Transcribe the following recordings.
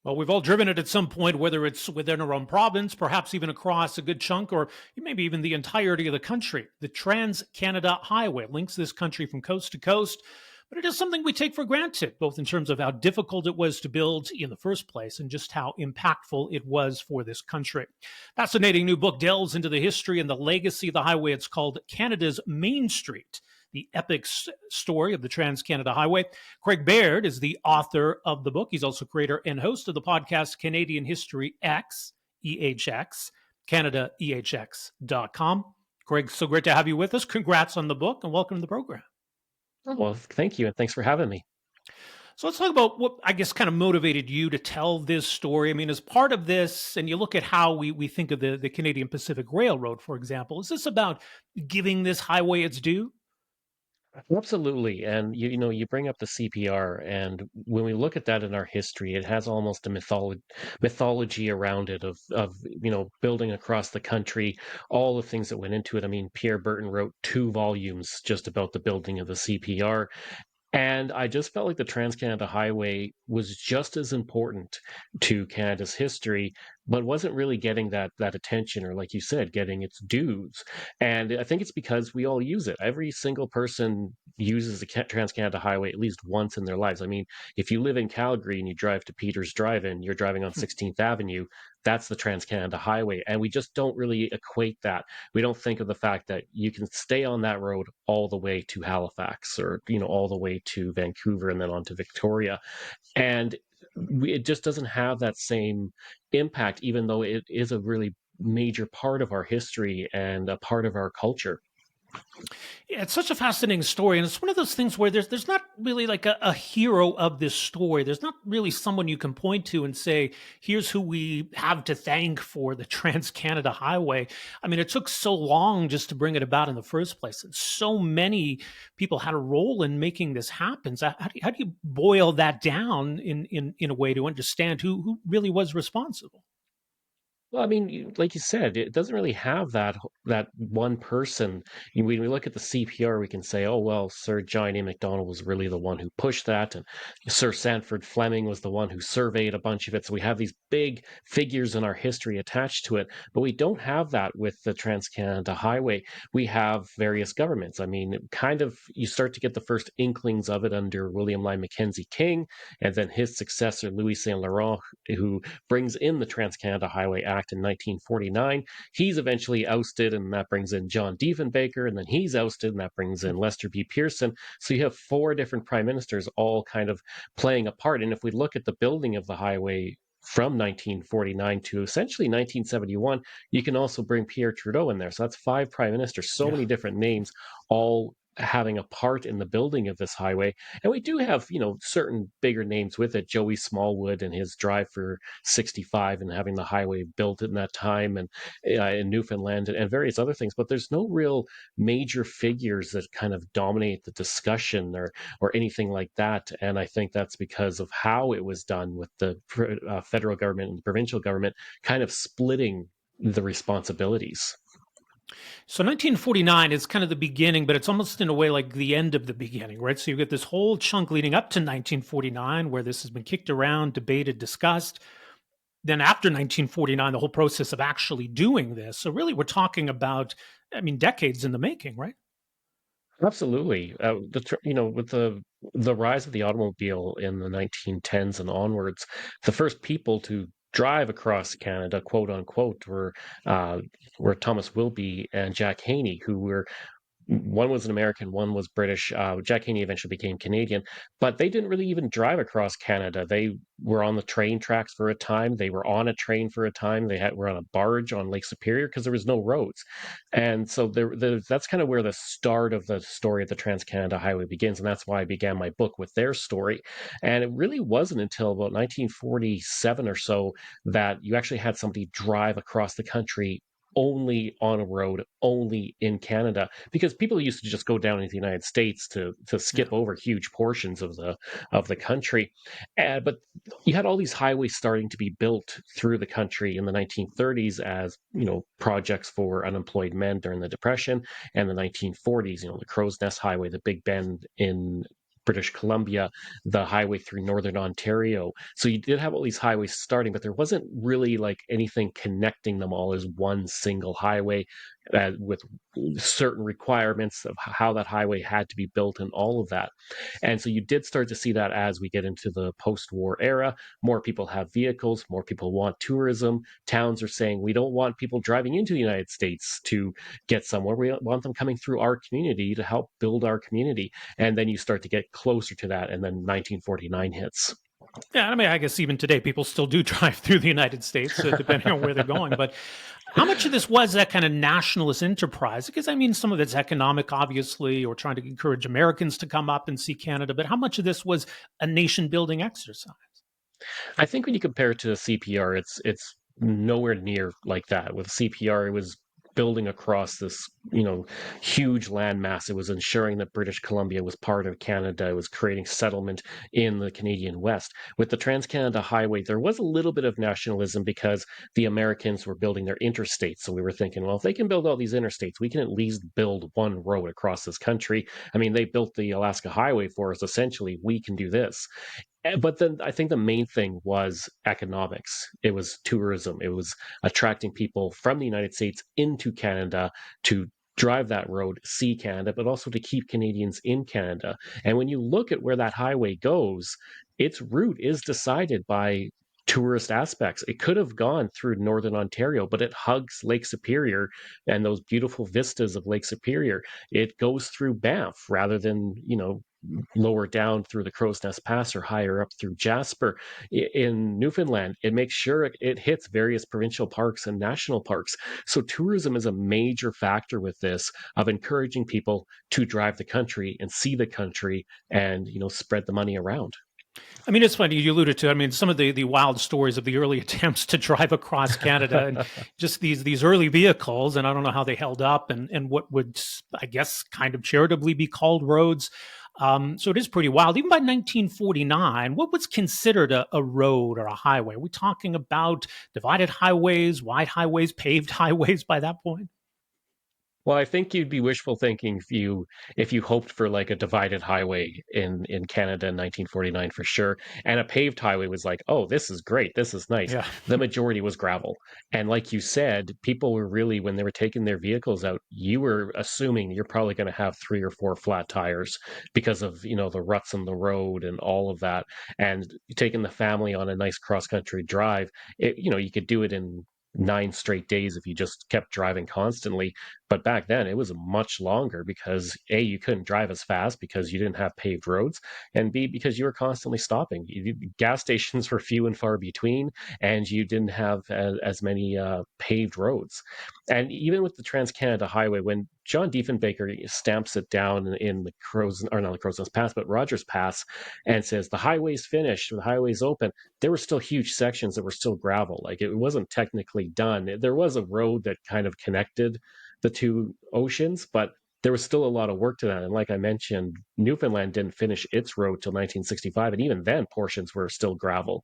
Well, we've all driven it at some point, whether it's within our own province, perhaps even across a good chunk, or maybe even the entirety of the country. The Trans Canada Highway links this country from coast to coast, but it is something we take for granted, both in terms of how difficult it was to build in the first place and just how impactful it was for this country. Fascinating new book delves into the history and the legacy of the highway. It's called Canada's Main Street, the epic story of the Trans Canada Highway. Craig Baird is the author of the book. He's also creator and host of the podcast Canadian History Ehx, EHX, CanadaEHX.com. Craig, so great to have you with us. Congrats on the book and welcome to the program. Well, thank you, and thanks for having me. So let's talk about what I guess kind of motivated you to tell this story. I mean, as part of this, and you look at how we think of the Canadian Pacific Railroad, for example, is this about giving this highway its due? Absolutely, and you bring up the CPR, and when we look at that in our history, it has almost a mythology around it of building across the country, all the things that went into it. I mean, Pierre Burton wrote 2 volumes just about the building of the CPR. And I just felt like the Trans-Canada Highway was just as important to Canada's history, but wasn't really getting that attention, or like you said, getting its dues. And I think it's because we all use it. Every single person uses the Trans-Canada Highway at least once in their lives. I mean, if you live in Calgary and you drive to Peters Drive-In, you're driving on 16th Avenue. That's the Trans-Canada Highway, and we just don't really equate that. We don't think of the fact that you can stay on that road all the way to Halifax, or all the way to Vancouver and then on to Victoria. And it just doesn't have that same impact, even though it is a really major part of our history and a part of our culture. Yeah, it's such a fascinating story, and it's one of those things where there's not really like a hero of this story. There's not really someone you can point to and say, "Here's who we have to thank for the Trans Canada Highway." I mean, it took so long just to bring it about in the first place, and so many people had a role in making this happen. So how do you boil that down in a way to understand who really was responsible? Well, I mean, like you said, it doesn't really have that one person. When we look at the CPR, we can say, "Oh well, Sir John A. Macdonald was really the one who pushed that, and Sir Sanford Fleming was the one who surveyed a bunch of it." So we have these big figures in our history attached to it, but we don't have that with the Trans Canada Highway. We have various governments. I mean, kind of, you start to get the first inklings of it under William Lyon Mackenzie King, and then his successor Louis Saint Laurent, who brings in the Trans Canada Highway Act in 1949. He's eventually ousted, and that brings in John Diefenbaker, and then he's ousted, and that brings in Lester B. Pearson. So you have 4 different prime ministers all kind of playing a part. And if we look at the building of the highway from 1949 to essentially 1971, you can also bring Pierre Trudeau in there. So that's 5 prime ministers, so Yeah. many different names, all having a part in the building of this highway. And we do have, certain bigger names with it. Joey Smallwood and his drive for 65 and having the highway built in that time, and in Newfoundland, and various other things. But there's no real major figures that kind of dominate the discussion, or anything like that. And I think that's because of how it was done, with the federal government and the provincial government kind of splitting the responsibilities. So 1949 is kind of the beginning, but it's almost in a way like the end of the beginning, right? So you get this whole chunk leading up to 1949 where this has been kicked around, debated, discussed. Then after 1949, the whole process of actually doing this. So really, we're talking about, I mean, decades in the making, right? Absolutely. With the rise of the automobile in the 1910s and onwards, the first people to drive across Canada, quote unquote, were Thomas Wilby and Jack Haney, who were, one was an American, one was British. Jack Haney eventually became Canadian, but they didn't really even drive across Canada. They were on the train tracks for a time. They were on a train for a time. Were on a barge on Lake Superior because there was no roads, and so that's kind of where the start of the story of the Trans Canada Highway begins, and that's why I began my book with their story. And it really wasn't until about 1947 or so that you actually had somebody drive across the country only on a road, only in Canada, because people used to just go down into the United States to skip Yeah. over huge portions of the country. But you had all these highways starting to be built through the country in the 1930s, as projects for unemployed men during the Depression, and the 1940s, the Crow's Nest Highway, the Big Bend in British Columbia, the highway through northern Ontario. So you did have all these highways starting, but there wasn't really like anything connecting them all as one single highway with certain requirements of how that highway had to be built and all of that. And so you did start to see that as we get into the post war era. More people have vehicles, more people want tourism. Towns are saying, we don't want people driving into the United States to get somewhere. We want them coming through our community to help build our community. And then you start to get closer to that. And then 1949 hits. Yeah, I mean, I guess even today people still do drive through the United States, depending on where they're going. But how much of this was that kind of nationalist enterprise? Because I mean, some of it's economic, obviously, or trying to encourage Americans to come up and see Canada. But how much of this was a nation building exercise? I think when you compare it to the CPR, it's nowhere near like that. With CPR, it was building across this, huge landmass. It was ensuring that British Columbia was part of Canada. It was creating settlement in the Canadian West. With the Trans-Canada Highway, there was a little bit of nationalism because the Americans were building their interstates. So we were thinking, well, if they can build all these interstates, we can at least build one road across this country. I mean, they built the Alaska Highway for us. Essentially, we can do this. But then I think the main thing was economics. It was tourism. It was attracting people from the United States into Canada to drive that road, see Canada, but also to keep Canadians in Canada. And when you look at where that highway goes, its route is decided by tourist aspects. It could have gone through northern Ontario, but it hugs Lake Superior and those beautiful vistas of Lake Superior. It goes through Banff rather than, lower down through the Crow's Nest Pass or higher up through Jasper. In Newfoundland, it makes sure it hits various provincial parks and national parks. So tourism is a major factor with this of encouraging people to drive the country and see the country and spread the money around. I mean, it's funny you alluded to. I mean, some of the wild stories of the early attempts to drive across Canada, and just these early vehicles, and I don't know how they held up, and what would, I guess, kind of charitably be called roads. So it is pretty wild. Even by 1949, what was considered a road or a highway? Are we talking about divided highways, wide highways, paved highways by that point? Well, I think you'd be wishful thinking if you hoped for like a divided highway in Canada in 1949 for sure, and a paved highway was like, oh, this is great, this is nice. Yeah. The majority was gravel, and like you said, people were really when they were taking their vehicles out, you were assuming you're probably going to have 3 or 4 flat tires because of the ruts in the road and all of that, and taking the family on a nice cross country drive, you could do it in 9 straight days if you just kept driving constantly. But back then it was much longer because A, you couldn't drive as fast because you didn't have paved roads, and B, because you were constantly stopping. Gas stations were few and far between, and you didn't have as many paved roads. And even with the Trans Canada Highway, when John Diefenbaker stamps it down in the Crows, or not the Crow's Nest Pass, but Rogers Pass, and says the highway's finished, the highway's open, there were still huge sections that were still gravel. Like it wasn't technically done. There was a road that kind of connected the two oceans, but there was still a lot of work to that. And like I mentioned, Newfoundland didn't finish its road till 1965, and even then, portions were still gravel.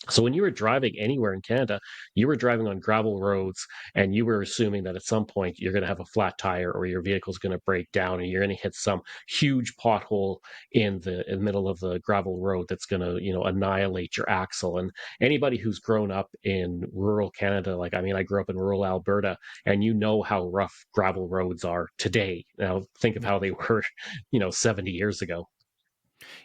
So when you were driving anywhere in Canada, you were driving on gravel roads, and you were assuming that at some point you're going to have a flat tire or your vehicle's going to break down and you're going to hit some huge pothole in the middle of the gravel road that's going to annihilate your axle. And anybody who's grown up in rural Canada, like I mean, I grew up in rural Alberta, and you know how rough gravel roads are today. Now think of how they were 70 years ago.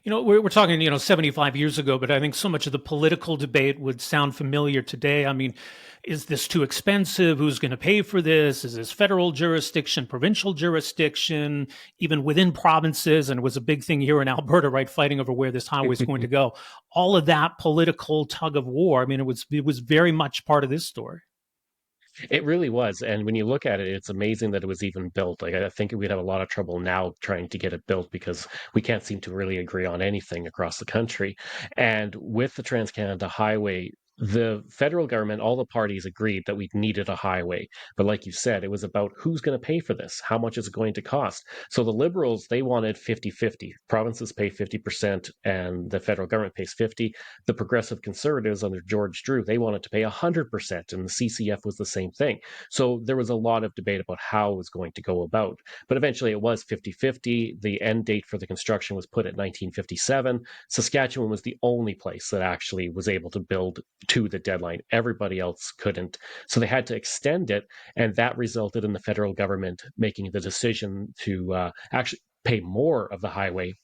We're talking, 75 years ago, but I think so much of the political debate would sound familiar today. I mean, is this too expensive? Who's going to pay for this? Is this federal jurisdiction, provincial jurisdiction, even within provinces? And it was a big thing here in Alberta, right? Fighting over where this highway is going to go. All of that political tug of war. I mean, it was very much part of this story. It really was. And when you look at it, it's amazing that it was even built. Like, I think we'd have a lot of trouble now trying to get it built because we can't seem to really agree on anything across the country. And with the Trans Canada Highway, the federal government, all the parties agreed that we needed a highway. But like you said, it was about who's going to pay for this? How much is it going to cost? So the Liberals, they wanted 50-50. Provinces pay 50% and the federal government pays 50. The Progressive Conservatives under George Drew, they wanted to pay 100%, and the CCF was the same thing. So there was a lot of debate about how it was going to go about. But eventually it was 50-50. The end date for the construction was put at 1957. Saskatchewan was the only place that actually was able to build to the deadline. Everybody else couldn't. So they had to extend it, and that resulted in the federal government making the decision to actually pay more of the highway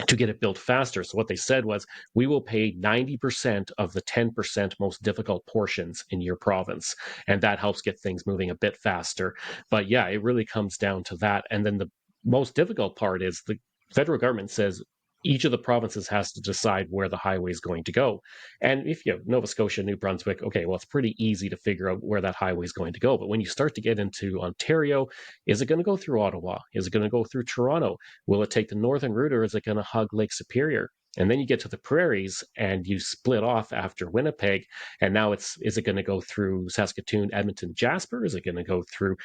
to get it built faster. So what they said was, we will pay 90% of the 10% most difficult portions in your province. And that helps get things moving a bit faster. But yeah, it really comes down to that. And then the most difficult part is the federal government says each of the provinces has to decide where the highway is going to go. And if you have Nova Scotia, New Brunswick, okay, well, it's pretty easy to figure out where that highway is going to go. But when you start to get into Ontario, is it going to go through Ottawa? Is it going to go through Toronto? Will it take the northern route, or is it going to hug Lake Superior? And then you get to the prairies and you split off after Winnipeg. And now is it going to go through Saskatoon, Edmonton, Jasper? Is it going to go through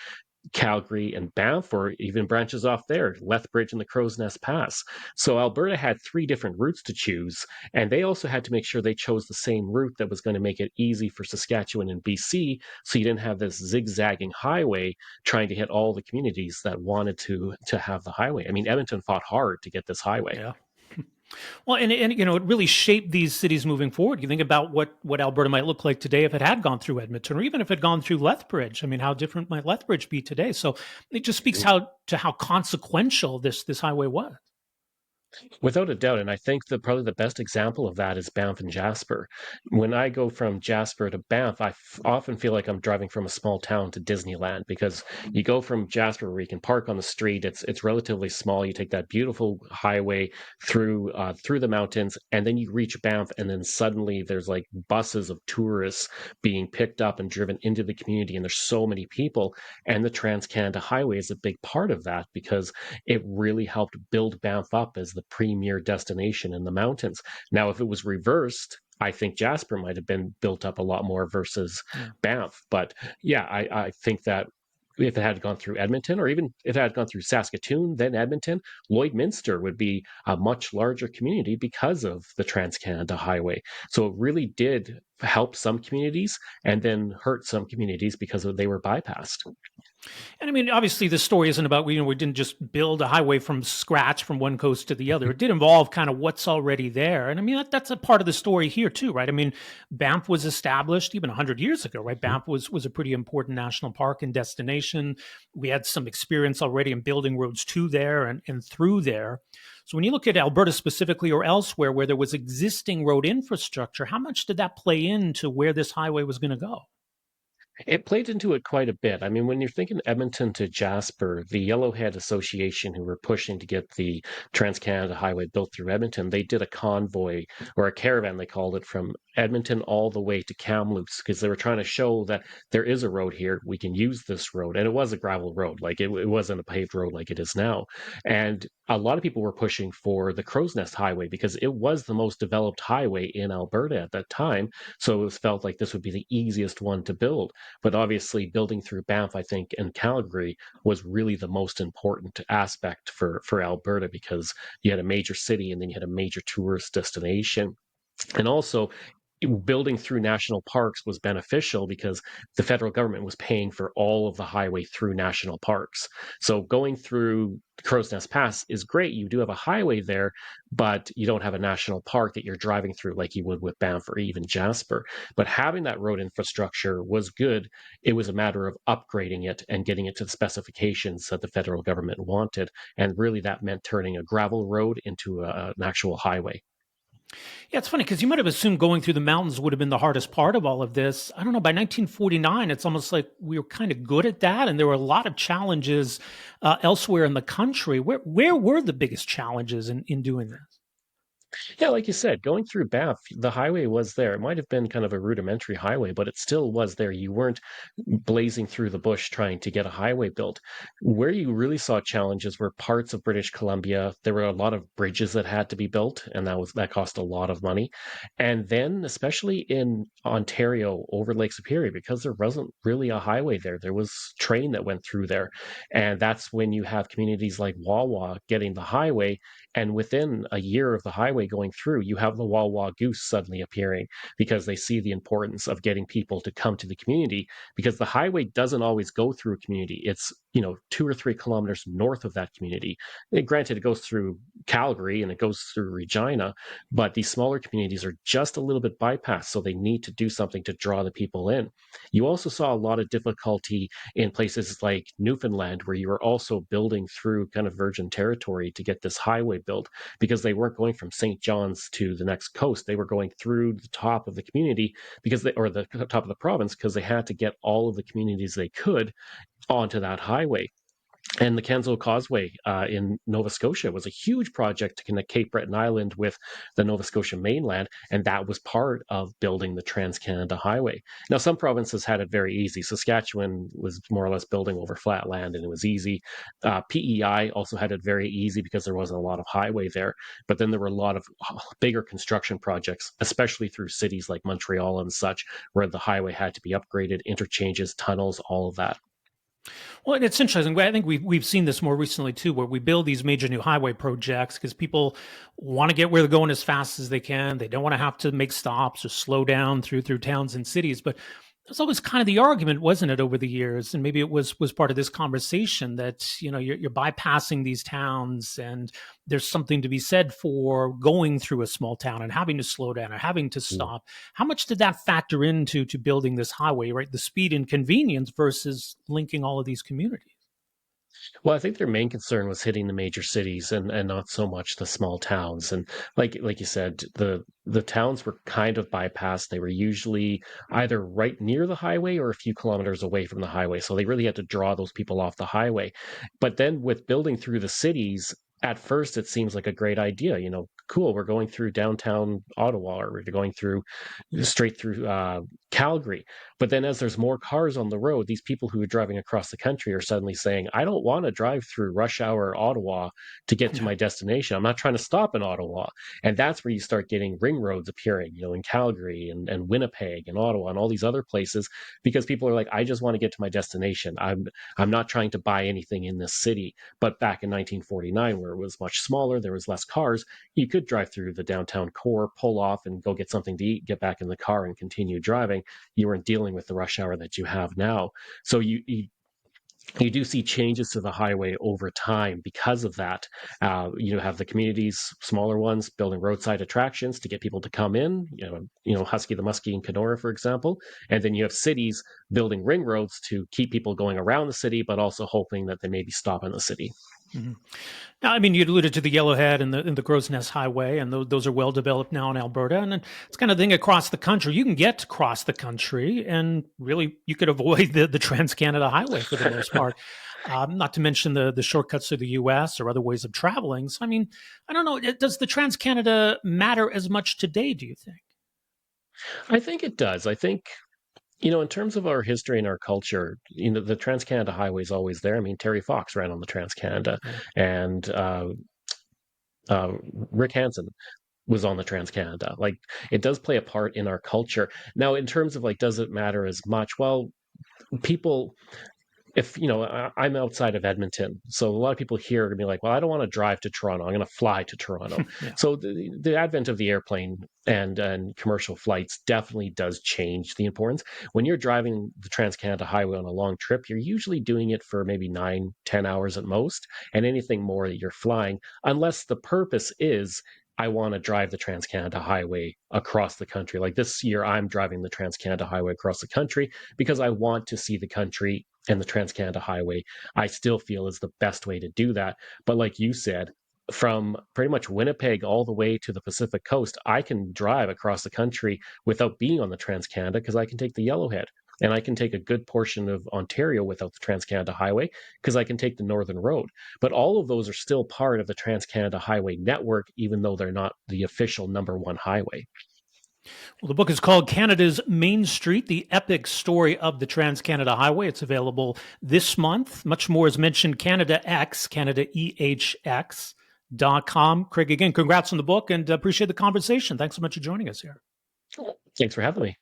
Calgary and Banff, or even branches off there, Lethbridge and the Crow's Nest Pass? So Alberta had three different routes to choose, and they also had to make sure they chose the same route that was going to make it easy for Saskatchewan and BC, so you didn't have this zigzagging highway trying to hit all the communities that wanted to have the highway. I mean, Edmonton fought hard to get this highway. Yeah. Well, and it really shaped these cities moving forward. You think about what Alberta might look like today if it had gone through Edmonton, or even if it had gone through Lethbridge. I mean, how different might Lethbridge be today? So it just speaks how consequential this highway was. Without a doubt, and I think probably the best example of that is Banff and Jasper. When I go from Jasper to Banff, often feel like I'm driving from a small town to Disneyland, because you go from Jasper where you can park on the street. It's relatively small. You take that beautiful highway through the mountains, and then you reach Banff, and then suddenly there's like buses of tourists being picked up and driven into the community, and there's so many people. And the Trans Canada Highway is a big part of that, because it really helped build Banff up as the premier destination in the mountains. Now, if it was reversed, I think Jasper might have been built up a lot more versus Banff. But yeah, I think that if it had gone through Edmonton, or even if it had gone through Saskatoon, then Edmonton, Lloydminster would be a much larger community because of the Trans Canada Highway. So it really did help some communities and then hurt some communities because they were bypassed. And I mean, obviously, this story isn't about, we didn't just build a highway from scratch from one coast to the other. It did involve kind of what's already there. And I mean, that's a part of the story here, too, right? I mean, Banff was established even 100 years ago, right? Banff was a pretty important national park and destination. We had some experience already in building roads to there and through there. So when you look at Alberta specifically, or elsewhere where there was existing road infrastructure, how much did that play into where this highway was going to go? It played into it quite a bit. I mean, when you're thinking Edmonton to Jasper, the Yellowhead Association, who were pushing to get the Trans Canada Highway built through Edmonton, they did a convoy, or a caravan, they called it, from Edmonton all the way to Kamloops, because they were trying to show that there is a road here. We can use this road. And it was a gravel road. Like it wasn't a paved road like it is now. And a lot of people were pushing for the Crow's Nest Highway because it was the most developed highway in Alberta at that time. So it was felt like this would be the easiest one to build. But obviously, building through Banff, I think, and Calgary was really the most important aspect for Alberta, because you had a major city and then you had a major tourist destination. And also, building through national parks was beneficial because the federal government was paying for all of the highway through national parks. So going through Crow's Nest Pass is great. You do have a highway there, but you don't have a national park that you're driving through like you would with Banff or even Jasper. But having that road infrastructure was good. It was a matter of upgrading it and getting it to the specifications that the federal government wanted. And really, that meant turning a gravel road into an actual highway. Yeah, it's funny because you might have assumed going through the mountains would have been the hardest part of all of this. I don't know. By 1949, it's almost like we were kind of good at that, and there were a lot of challenges elsewhere in the country. Where were the biggest challenges in doing this? Yeah, like you said, going through Banff, the highway was there. It might have been kind of a rudimentary highway, but it still was there. You weren't blazing through the bush trying to get a highway built. Where you really saw challenges were parts of British Columbia. There were a lot of bridges that had to be built, and that cost a lot of money. And then, especially in Ontario over Lake Superior, because there wasn't really a highway there, there was train that went through there, and that's when you have communities like Wawa getting the highway, and within a year of the highway going through, you have the Wawa Goose suddenly appearing because they see the importance of getting people to come to the community, because the highway doesn't always go through a community. It's, 2 or 3 kilometers north of that community. Granted, it goes through Calgary and it goes through Regina, but these smaller communities are just a little bit bypassed, so they need to do something to draw the people in. You also saw a lot of difficulty in places like Newfoundland, where you were also building through kind of virgin territory to get this highway built, because they weren't going from St. John's to the next coast. They were going through the top of the community or the top of the province, because they had to get all of the communities they could onto that highway. And the Kenzo Causeway in Nova Scotia was a huge project to connect Cape Breton Island with the Nova Scotia mainland, and that was part of building the Trans Canada Highway. Now, some provinces had it very easy. Saskatchewan was more or less building over flat land, and it was easy. PEI also had it very easy because there wasn't a lot of highway there. But then there were a lot of bigger construction projects, especially through cities like Montreal and such, where the highway had to be upgraded, interchanges, tunnels, all of that. Well, it's interesting. I think we've seen this more recently too, where we build these major new highway projects because people want to get where they're going as fast as they can. They don't want to have to make stops or slow down through towns and cities. But it's always kind of the argument, wasn't it, over the years? And maybe it was part of this conversation that you're bypassing these towns, and there's something to be said for going through a small town and having to slow down or having to stop. How much did that factor into to building this highway? Right, the speed and convenience versus linking all of these communities. Well, I think their main concern was hitting the major cities and not so much the small towns. And like you said, the towns were kind of bypassed. They were usually either right near the highway or a few kilometers away from the highway. So they really had to draw those people off the highway. But then with building through the cities, at first it seems like a great idea. Cool, we're going through downtown Ottawa, or we're going through straight through Calgary. But then as there's more cars on the road, these people who are driving across the country are suddenly saying, I don't want to drive through rush hour Ottawa to get to Yeah. my destination. I'm not trying to stop in Ottawa. And that's where you start getting ring roads appearing, in Calgary and Winnipeg and Ottawa and all these other places, because people are like, I just want to get to my destination. I'm not trying to buy anything in this city. But back in 1949, where it was much smaller, there was less cars, you could drive through the downtown core, pull off and go get something to eat, get back in the car and continue driving. You weren't dealing with the rush hour that you have now. So you do see changes to the highway over time because of that. You have the communities, smaller ones, building roadside attractions to get people to come in. Husky the Muskie in Kenora, for example, and then you have cities building ring roads to keep people going around the city, but also hoping that they maybe stop in the city. Mhm. Now, I mean, you alluded to the Yellowhead and the Crow's Nest Highway, and those are well developed now in Alberta, and it's kind of thing across the country. You can get across the country, and really, you could avoid the Trans Canada Highway for the most part. Not to mention the shortcuts to the U.S. or other ways of traveling. So, I mean, I don't know. Does the Trans Canada matter as much today? Do you think? I think it does. I think, in terms of our history and our culture, the Trans Canada Highway is always there. I mean, Terry Fox ran on the Trans Canada, Yeah. and uh, Rick Hansen was on the Trans Canada. Like, it does play a part in our culture. Now, in terms of like, does it matter as much? Well, people, if I'm outside of Edmonton, so a lot of people here are gonna be like, well, I don't want to drive to Toronto, I'm going to fly to Toronto. Yeah. So the advent of the airplane and commercial flights definitely does change the importance. When you're driving the Trans-Canada Highway on a long trip, you're usually doing it for maybe 9-10 hours at most, and anything more that you're flying, unless the purpose is, I want to drive the Trans-Canada Highway across the country. Like this year, I'm driving the Trans-Canada Highway across the country because I want to see the country, and the Trans-Canada Highway, I still feel, is the best way to do that. But like you said, from pretty much Winnipeg all the way to the Pacific coast, I can drive across the country without being on the Trans-Canada because I can take the Yellowhead. and I can take a good portion of Ontario without the Trans-Canada Highway because I can take the Northern Road. But all of those are still part of the Trans-Canada Highway network, even though they're not the official number one highway. Well, the book is called Canada's Main Street, the epic story of the Trans-Canada Highway. It's available this month. Much more is mentioned, Canada X, Canada EHX.com. Craig, again, congrats on the book and appreciate the conversation. Thanks so much for joining us here. Thanks for having me.